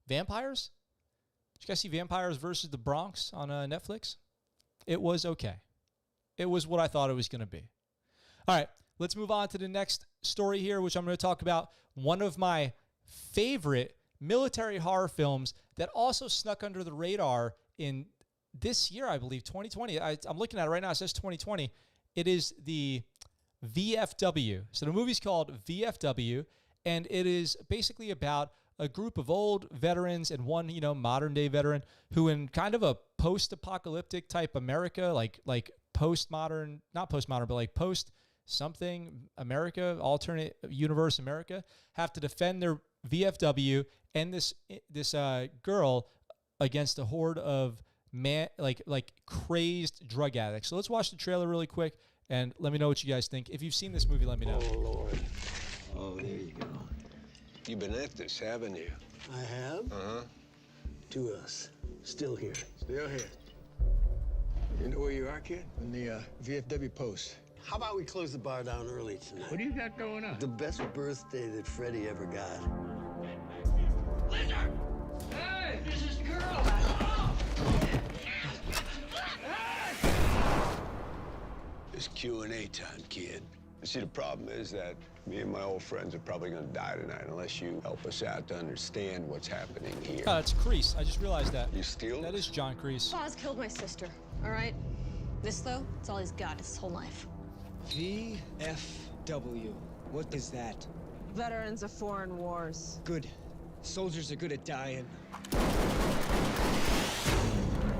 Vampires? Did you guys see Vampires versus the Bronx on Netflix? It was okay. It was what I thought it was going to be. All right, let's move on to the next story here, which I'm going to talk about. One of my favorite military horror films that also snuck under the radar in this year, I believe, 2020. I'm looking at it right now. It says 2020. It is the VFW. So the movie's called VFW, and it is basically about a group of old veterans and one, modern-day veteran who, in kind of a post-apocalyptic type America, like postmodern, not postmodern, but like post-something America, alternate universe America, have to defend their VFW and this girl against a horde of like crazed drug addicts. So let's watch the trailer really quick and let me know what you guys think. If you've seen this movie, let me know. Oh, Lord. Oh, there you go. You've been at this, haven't you? I have? Uh-huh. 2 of us. Still here. Still here. You know where you are, kid? In the VFW post. How about we close the bar down early tonight? What do you got going on? The best birthday that Freddie ever got. Linda! Hey, this is the girl! It's Q&A time, kid. See, the problem is that me and my old friends are probably gonna die tonight unless you help us out to understand what's happening here. Oh, it's Kreese. I just realized that. You steal? That is John Kreese. Boz killed my sister, all right? This, though, it's all he's got his whole life. VFW. What is that? Veterans of Foreign Wars. Good. Soldiers are good at dying.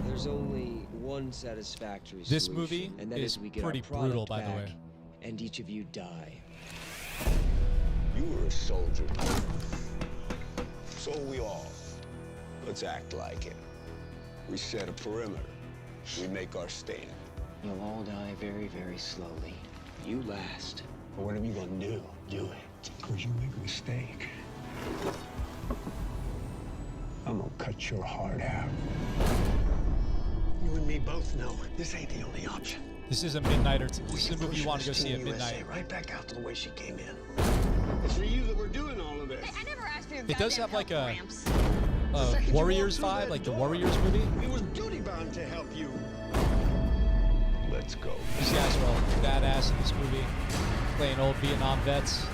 There's only one satisfactory This solution, movie and that is we get pretty our product brutal, by the back, way. and each of you die. You were a soldier. So we all. Let's act like it. We set a perimeter. We make our stand. You'll all die very, very slowly. You last. But whatever you gonna do it. Because you make a mistake, I'm gonna cut your heart out. You and me both know this ain't the only option. This is a midnighter. This is a movie you want to go see at midnight. USA right back out to the way she came in. It's for you that we're doing all of this. I never asked for your It does goddamn have like help, a Gramps. Warriors vibe, like the Warriors movie. We was duty bound to help you. Let's go. These guys are all badass in this movie, playing old Vietnam vets.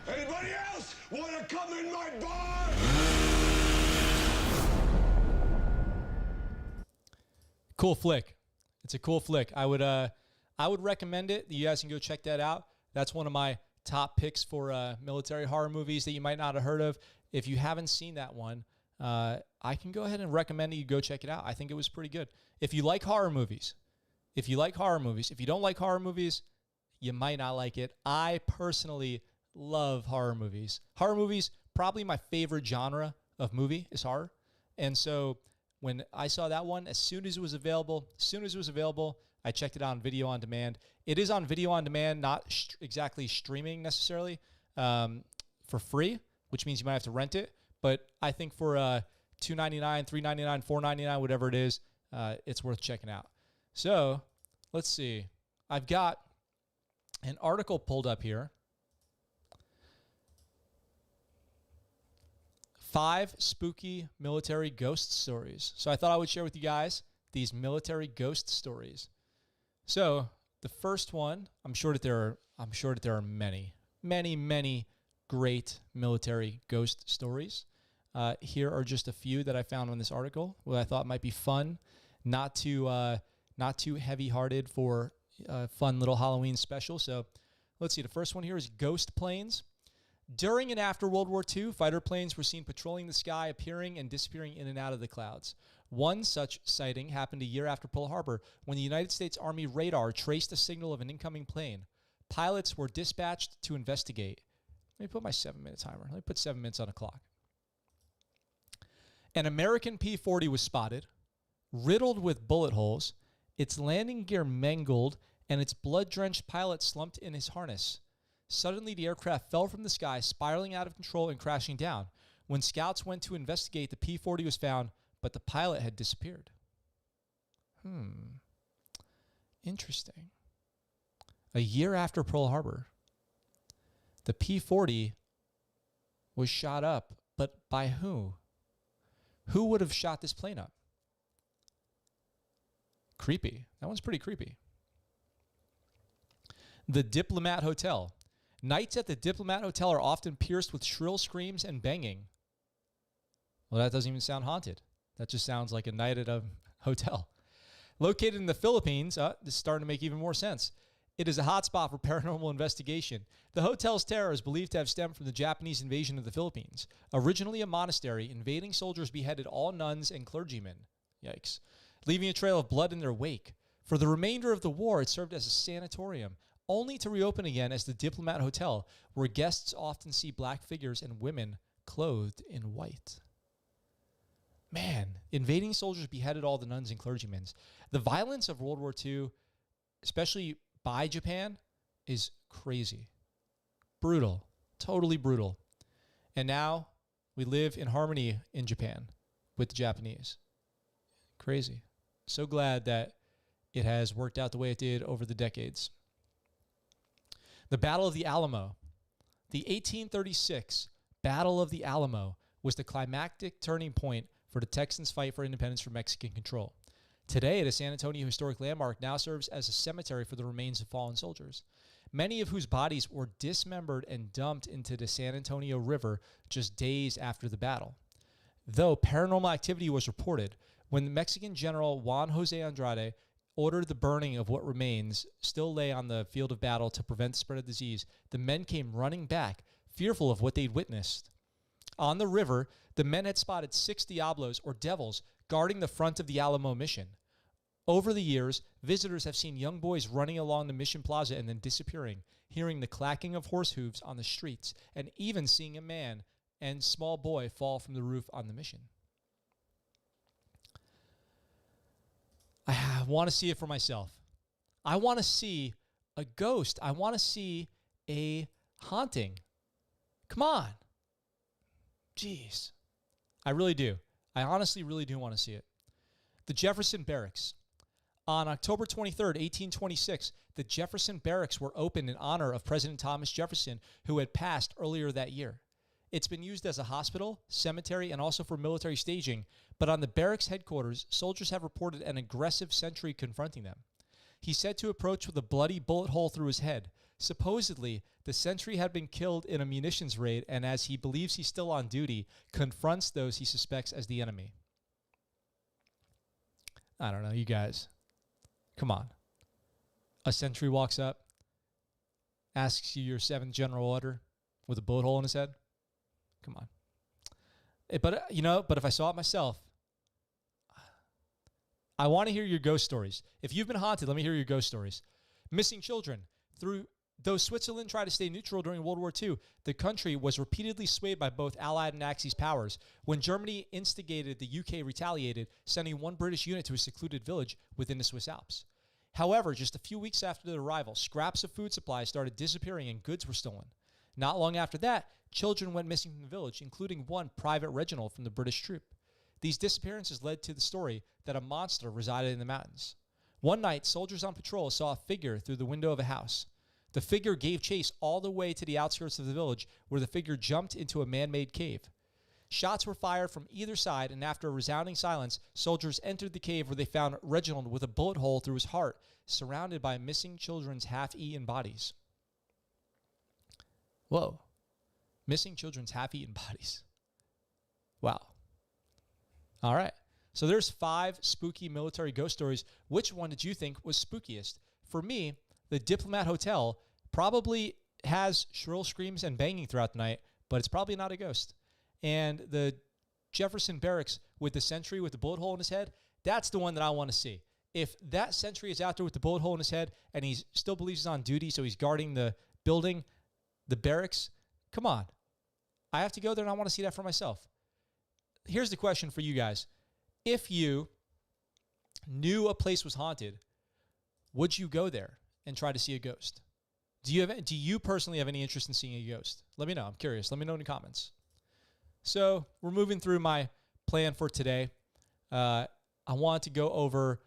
Anybody else want to come in my bar? Cool flick. It's a cool flick. I would recommend it. You guys can go check that out. That's one of my top picks for military horror movies that you might not have heard of. If you haven't seen that one, I can go ahead and recommend that you go check it out. I think it was pretty good. If you like horror movies, if you don't like horror movies, you might not like it. I personally love horror movies. Horror movies, probably my favorite genre of movie is horror. And so when I saw that one, as soon as it was available, I checked it out on video on demand. It is on video on demand, not exactly streaming necessarily, for free, which means you might have to rent it. But I think for $2.99, $3.99, $4.99, whatever it is, it's worth checking out. So let's see. I've got an article pulled up here. 5 spooky military ghost stories. So I thought I would share with you guys these military ghost stories. So the first one, I'm sure that there are many great military ghost stories. Here are just a few that I found on this article, what I thought might be fun, not too heavy-hearted for a fun little Halloween special. So let's see. The first one here is ghost planes. During and after World War II, fighter planes were seen patrolling the sky, appearing and disappearing in and out of the clouds. One such sighting happened a year after Pearl Harbor, when the United States Army radar traced a signal of an incoming plane. Pilots were dispatched to investigate. Let me put my 7-minute timer. Let me put 7 minutes on the clock. An American P-40 was spotted, riddled with bullet holes, its landing gear mangled, and its blood-drenched pilot slumped in his harness. Suddenly, the aircraft fell from the sky, spiraling out of control and crashing down. When scouts went to investigate, the P-40 was found, but the pilot had disappeared. Interesting. A year after Pearl Harbor, the P-40 was shot up, but by who? Who would have shot this plane up? Creepy. That one's pretty creepy. The Diplomat Hotel. Nights at the Diplomat Hotel are often pierced with shrill screams and banging. Well, that doesn't even sound haunted. That just sounds like a night at a hotel. Located in the Philippines, this is starting to make even more sense. It is a hotspot for paranormal investigation. The hotel's terror is believed to have stemmed from the Japanese invasion of the Philippines. Originally a monastery, invading soldiers beheaded all nuns and clergymen. Yikes. Leaving a trail of blood in their wake. For the remainder of the war, it served as a sanatorium, only to reopen again as the Diplomat Hotel, where guests often see black figures and women clothed in white. Man, invading soldiers beheaded all the nuns and clergymen. The violence of World War II, especially by Japan, is crazy. Brutal. Totally brutal. And now we live in harmony in Japan with the Japanese. Crazy. So glad that it has worked out the way it did over the decades. The Battle of the Alamo. The 1836 Battle of the Alamo was the climactic turning point for the Texans' fight for independence from Mexican control. Today, the San Antonio Historic Landmark now serves as a cemetery for the remains of fallen soldiers, many of whose bodies were dismembered and dumped into the San Antonio River just days after the battle. Though paranormal activity was reported, when the Mexican General Juan Jose Andrade ordered the burning of what remains still lay on the field of battle to prevent the spread of disease, the men came running back, fearful of what they'd witnessed. On the river, the men had spotted 6 Diablos, or devils, guarding the front of the Alamo mission. Over the years, visitors have seen young boys running along the mission plaza and then disappearing, hearing the clacking of horse hooves on the streets, and even seeing a man and small boy fall from the roof on the mission. I want to see it for myself. I want to see a ghost. I want to see a haunting. Come on. Jeez. I really do. I honestly really do want to see it. The Jefferson Barracks. On October 23rd, 1826, the Jefferson Barracks were opened in honor of President Thomas Jefferson, who had passed earlier that year. It's been used as a hospital, cemetery, and also for military staging, but on the barracks headquarters, soldiers have reported an aggressive sentry confronting them. He's said to approach with a bloody bullet hole through his head. Supposedly, the sentry had been killed in a munitions raid, and as he believes he's still on duty, confronts those he suspects as the enemy. I don't know, you guys. Come on. A sentry walks up, asks you your 7th general order with a bullet hole in his head. Come on. But if I saw it myself, I want to hear your ghost stories. If you've been haunted, let me hear your ghost stories. Missing children. Though Switzerland tried to stay neutral during World War II, the country was repeatedly swayed by both Allied and Axis powers. When Germany instigated, the UK retaliated, sending 1 British unit to a secluded village within the Swiss Alps. However, just a few weeks after their arrival, scraps of food supplies started disappearing and goods were stolen. Not long after that, children went missing from the village, including one Private Reginald from the British troop. These disappearances led to the story that a monster resided in the mountains. One night, soldiers on patrol saw a figure through the window of a house. The figure gave chase all the way to the outskirts of the village, where the figure jumped into a man-made cave. Shots were fired from either side, and after a resounding silence, soldiers entered the cave where they found Reginald with a bullet hole through his heart, surrounded by missing children's half-eaten bodies. Whoa. Missing children's half-eaten bodies. Wow. All right. So there's 5 spooky military ghost stories. Which one did you think was spookiest? For me, the Diplomat Hotel probably has shrill screams and banging throughout the night, but it's probably not a ghost. And the Jefferson Barracks with the sentry with the bullet hole in his head, that's the one that I want to see. If that sentry is out there with the bullet hole in his head and he still believes he's on duty, so he's guarding the building, the barracks, come on. I have to go there and I want to see that for myself. Here's the question for you guys. If you knew a place was haunted, would you go there and try to see a ghost? Do you personally have any interest in seeing a ghost? Let me know. I'm curious. Let me know in the comments. So we're moving through my plan for today. I want to go over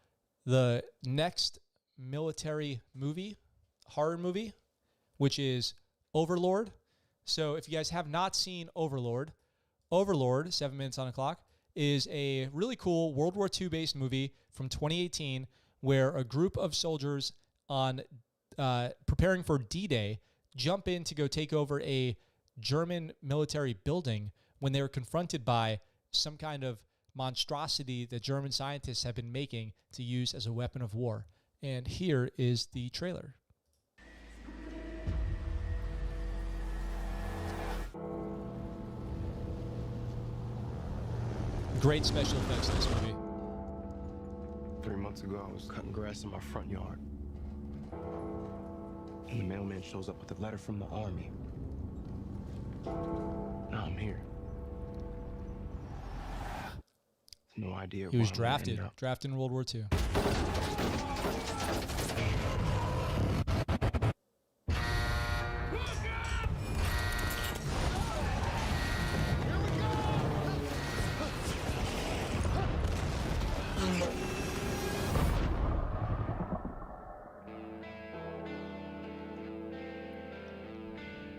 the next military movie, horror movie, which is Overlord. So if you guys have not seen Overlord, 7 minutes on the clock, is a really cool World War II based movie from 2018 where a group of soldiers on preparing for D-Day jump in to go take over a German military building when they were confronted by some kind of monstrosity that German scientists have been making to use as a weapon of war. And here is the trailer. Great special effects in this movie. 3 months ago, I was cutting grass in my front yard. And the mailman shows up with a letter from the army. Now I'm here. No idea. He was drafted in World War II.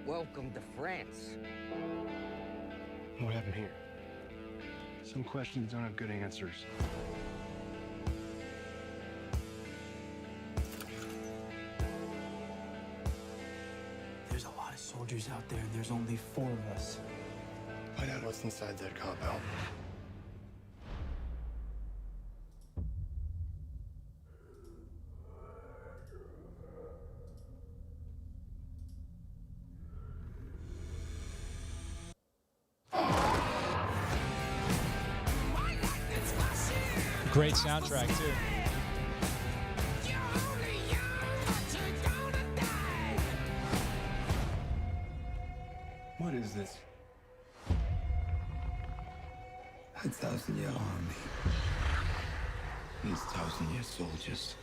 Welcome to France. What happened here? Some questions don't have good answers. There's a lot of soldiers out there, and there's only 4 of us. Find out what's inside that compound. Great soundtrack, too. What is this? 1,000-year army. These 1,000-year soldiers.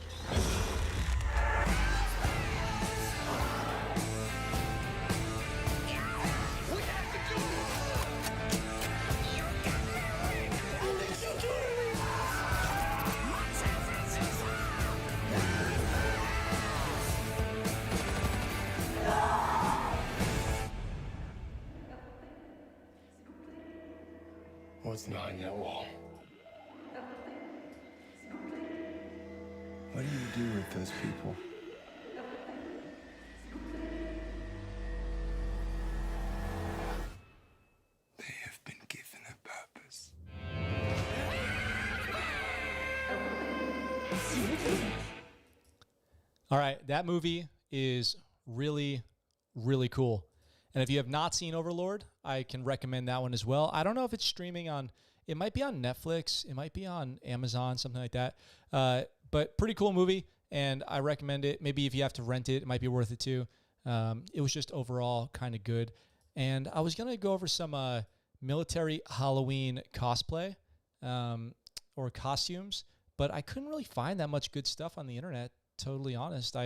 What's behind that wall? What do you do with those people? They have been given a purpose. All right, that movie is really, really cool. And if you have not seen Overlord, I can recommend that one as well. I don't know if it's streaming on, it might be on Netflix, it might be on Amazon, something like that. But pretty cool movie, and I recommend it. Maybe if you have to rent it, it might be worth it too. It was just overall kind of good. And I was going to go over some military Halloween cosplay or costumes, but I couldn't really find that much good stuff on the internet, totally honest.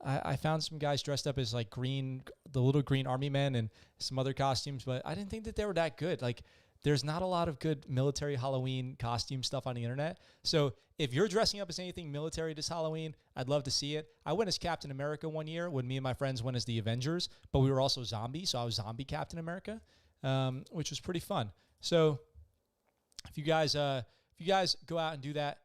I found some guys dressed up as like the little green army men and some other costumes, but I didn't think that they were that good. Like, there's not a lot of good military Halloween costume stuff on the internet. So if you're dressing up as anything military this Halloween, I'd love to see it. I went as Captain America one year when me and my friends went as the Avengers, but we were also zombies, so I was zombie Captain America, which was pretty fun. So if you guys go out and do that,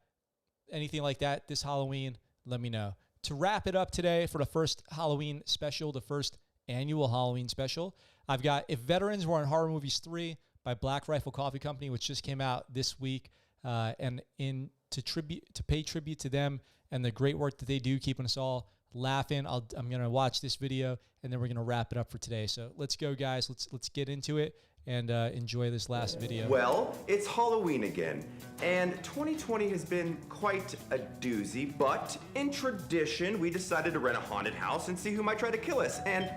anything like that this Halloween, let me know. To wrap it up today for the first Halloween special, the first annual Halloween special, I've got If Veterans Were in Horror Movies 3 by Black Rifle Coffee Company, which just came out this week, and to pay tribute to them and the great work that they do, keeping us all laughing. I'm going to watch this video, and then we're going to wrap it up for today. So let's go, guys. Let's get into it and enjoy this last video. Well, it's Halloween again, and 2020 has been quite a doozy, but in tradition, we decided to rent a haunted house and see who might try to kill us, and...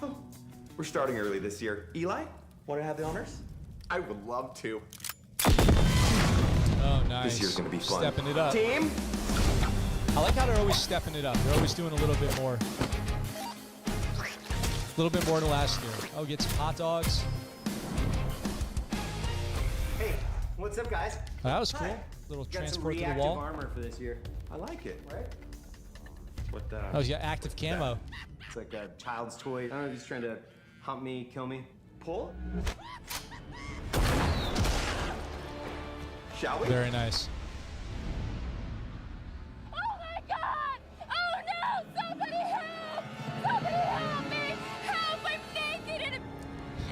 Oh, we're starting early this year. Eli, want to have the honors? I would love to. Oh, nice. This year's gonna be fun. Stepping it up. Team. I like how they're always stepping it up. They're always doing a little bit more. A little bit more than last year. Oh, get some hot dogs. Hey, what's up, guys? Oh, that was cool. Little Got some transport to the reactive wall. armor for this year. I like it. Right? What the? Oh, he's got active camo. It's like a child's toy. I don't know, he's trying to hump me, kill me. Pull. Shall we? Very nice. Oh my God! Oh no! Somebody help! Somebody help me! Help! I'm naked and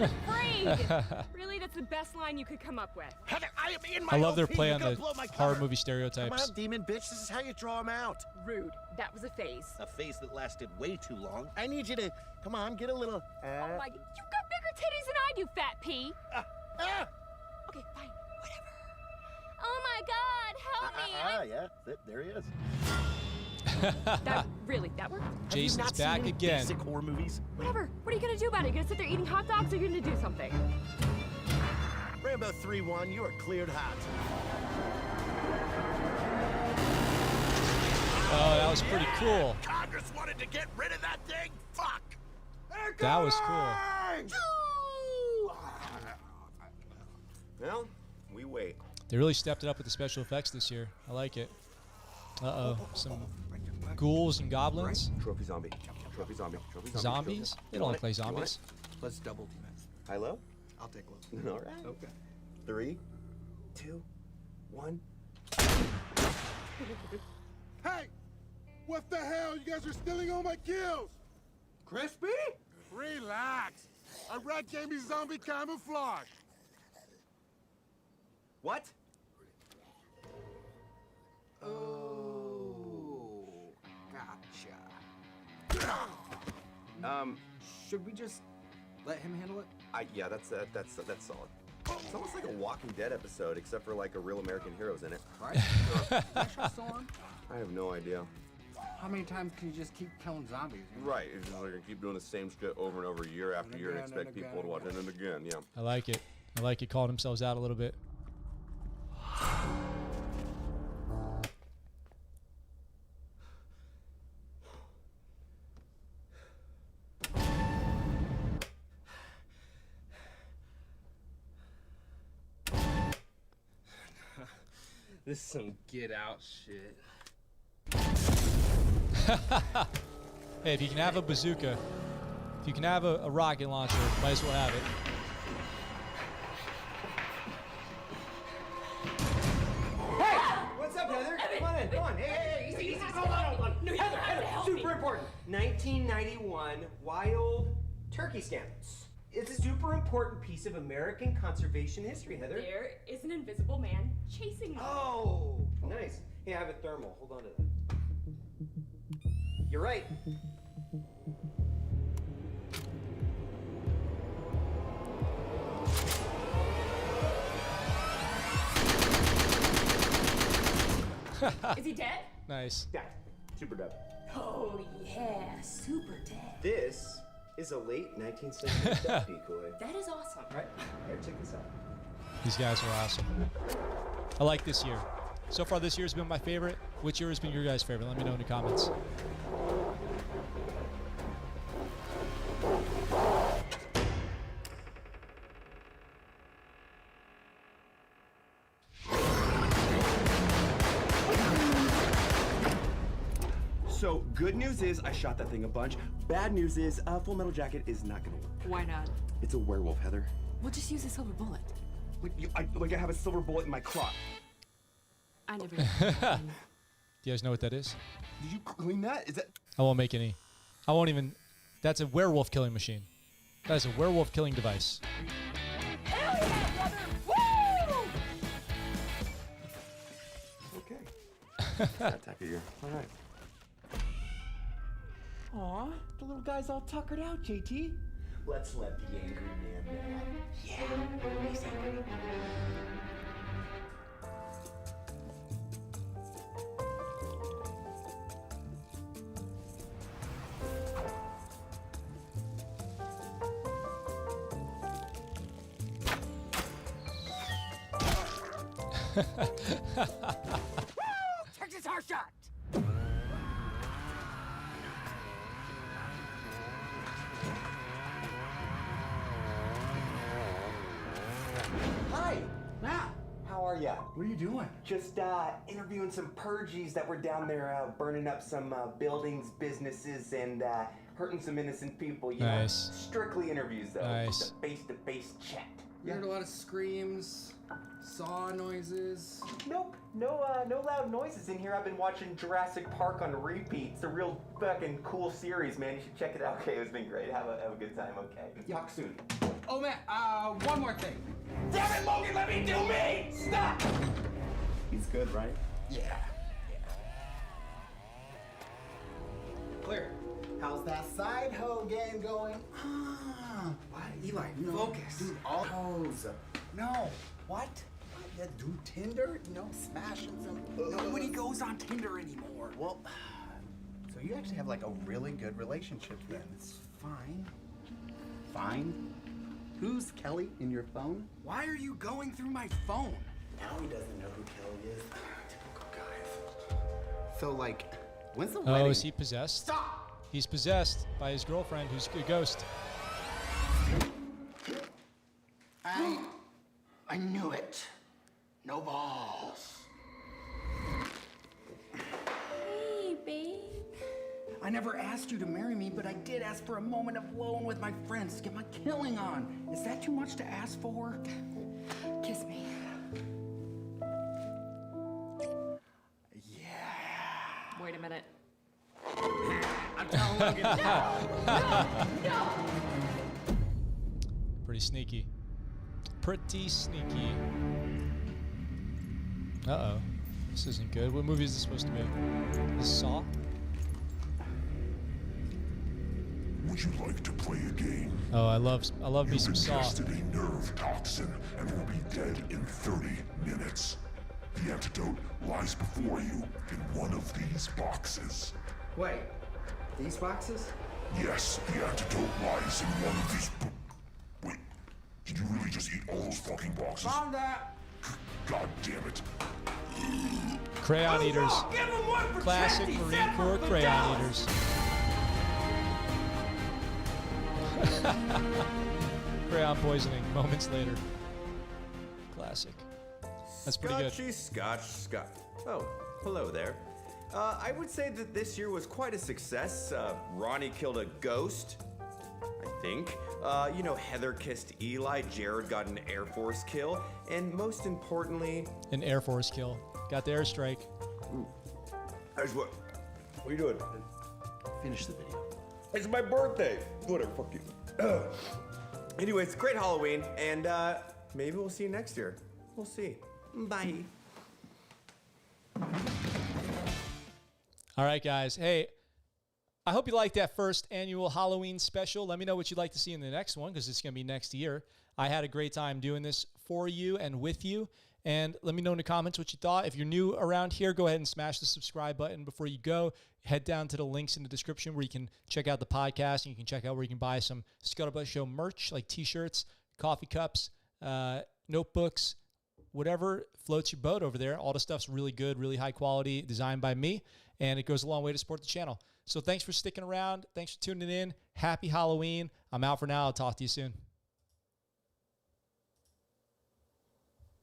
afraid. Really, that's the best line you could come up with. Heather, I am in my I love their OP. play You're on gonna the blow my horror cover. movie stereotypes. Come on, demon bitch. This is how you draw them out. Rude. That was a phase. A phase that lasted way too long. I need you to, come on, get a little. Oh my! You got bigger titties than I do, fat pea. Okay, fine. Whatever. Oh my God! Help me! Yeah, there he is. That really, that worked? Jason's Have you not back seen any again. Basic horror movies. Whatever. What are you gonna do about it? You gonna sit there eating hot dogs, or you gonna do something? Rambo 3-1, you are cleared hot. Oh, that was pretty cool. Congress wanted to get rid of that thing. Fuck. That was cool. Well, we wait. They really stepped it up with the special effects this year. I like it. Uh-oh. Some ghouls and goblins. Trophy zombie. Trophy zombie. Trophy zombie. Zombies? Trophy. They don't look like zombies. Let's double team it. High low? I'll take one. All right. Okay. 3, 2, 1. Hey! What the hell? You guys are stealing all my kills! Crispy? Relax. A rat gave me zombie camouflage. What? Oh, gotcha. Should we just let him handle it? Yeah, that's solid. It's almost like a Walking Dead episode, except for like a real American heroes in it. Right? Special storm? I have no idea. How many times can you just keep killing zombies? You know? Right, it's just like keep doing the same shit over and over, year after year, and expect people to watch it and again. Yeah. I like it. I like it. Calling themselves out a little bit. This is some get out shit. Hey, if you can have a bazooka, if you can have a rocket launcher, might as well have it. Hey! What's up, Heather? Come on in. Come on. Hey, easy. Hold on. No, you Heather, have to help super me. important. 1991 wild turkey scandals. It's a super important piece of American conservation history, Heather. There is an invisible man chasing me. Oh, nice. Hey, I have a thermal. Hold on to that. You're right. Is he dead? Nice. Yeah, super dead. Oh yeah, super dead. This is a late 19th century death decoy. That is awesome. All right, here, check this out. These guys are awesome. I like this year. So far, this year has been my favorite. Which year has been your guys' favorite? Let me know in the comments. So, good news is I shot that thing a bunch. Bad news is Full Metal Jacket is not gonna work. Why not? It's a werewolf, Heather. We'll just use a silver bullet. I have a silver bullet in my crop. I never. Do you guys know what that is? Did you clean that? Is that? I won't make any. I won't even. That's a werewolf killing machine. That is a werewolf killing device. Hell yeah, brother! Woo! Okay. That type of year. All right. Aw, the little guy's all tuckered out, JT. Let's let the angry man mad. Yeah, he's angry. Texas hard shot. Hi, Matt, how are ya? what are you doing? Just interviewing some purgies that were down there burning up some buildings, businesses, and hurting some innocent people. You know, strictly interviews though. Nice. Just a face-to-face chat. You heard a lot of screams, saw noises. Nope, no loud noises in here. I've been watching Jurassic Park on repeat. It's a real fucking cool series, man. You should check it out. Okay, it's been great. Have a good time. Okay. Talk soon. Oh, Matt, one more thing. Damn it, Logan, let me do me! Stop! He's good, right? Yeah. Clear. How's that side hoe game going? What? Eli, focus. Dude, all hoes. No. What? Yeah, do Tinder? You know, smashing some. Nobody goes on Tinder anymore. Well, so you actually have like a really good relationship then. It's fine. Fine. Who's Kelly in your phone? Why are you going through my phone? Now he doesn't know who Kelly is. Typical guys. So, like, when's the Oh, wedding? is he possessed? Stop! He's possessed by his girlfriend, who's a ghost. I knew it. No balls. Hey, babe. I never asked you to marry me, but I did ask for a moment of alone with my friends to get my killing on. Is that too much to ask for? Kiss me. Yeah. Wait a minute. I'm telling Logan. No! Pretty sneaky. Pretty sneaky. Uh-oh. This isn't good. What movie is this supposed to be? This is Saw? Would you like to play a game? Oh, I love me some Saw. Ingested a nerve toxin and will be dead in 30 minutes. The antidote lies before you in one of these boxes. Wait, these boxes? Yes, the antidote lies in one of these. Wait, did you really just eat all those fucking boxes? Found that. God damn it. Crayon eaters. Classic Marine Corps crayon eaters. Crayon poisoning moments later. Classic. That's pretty good. Scotchy Scotch Scotch. Oh, hello there. I would say that this year was quite a success. Ronnie killed a ghost, I think. You know, Heather kissed Eli, Jared got an Air Force kill, and most importantly... An Air Force kill. Got the airstrike. Here's what are you doing? Finish the video. It's my birthday. Whatever, fuck you. Anyways, great Halloween, and maybe we'll see you next year. We'll see. Bye. All right, guys. Hey, I hope you liked that first annual Halloween special. Let me know what you'd like to see in the next one, because it's going to be next year. I had a great time doing this for you and with you. And let me know in the comments what you thought. If you're new around here, go ahead and smash the subscribe button before you go. Head down to the links in the description where you can check out the podcast, and you can check out where you can buy some ScuttleButt Show merch, like t-shirts, coffee cups, notebooks, whatever floats your boat over there. All the stuff's really good, really high quality, designed by me, and it goes a long way to support the channel. So thanks for sticking around. Thanks for tuning in. Happy Halloween. I'm out for now. I'll talk to you soon.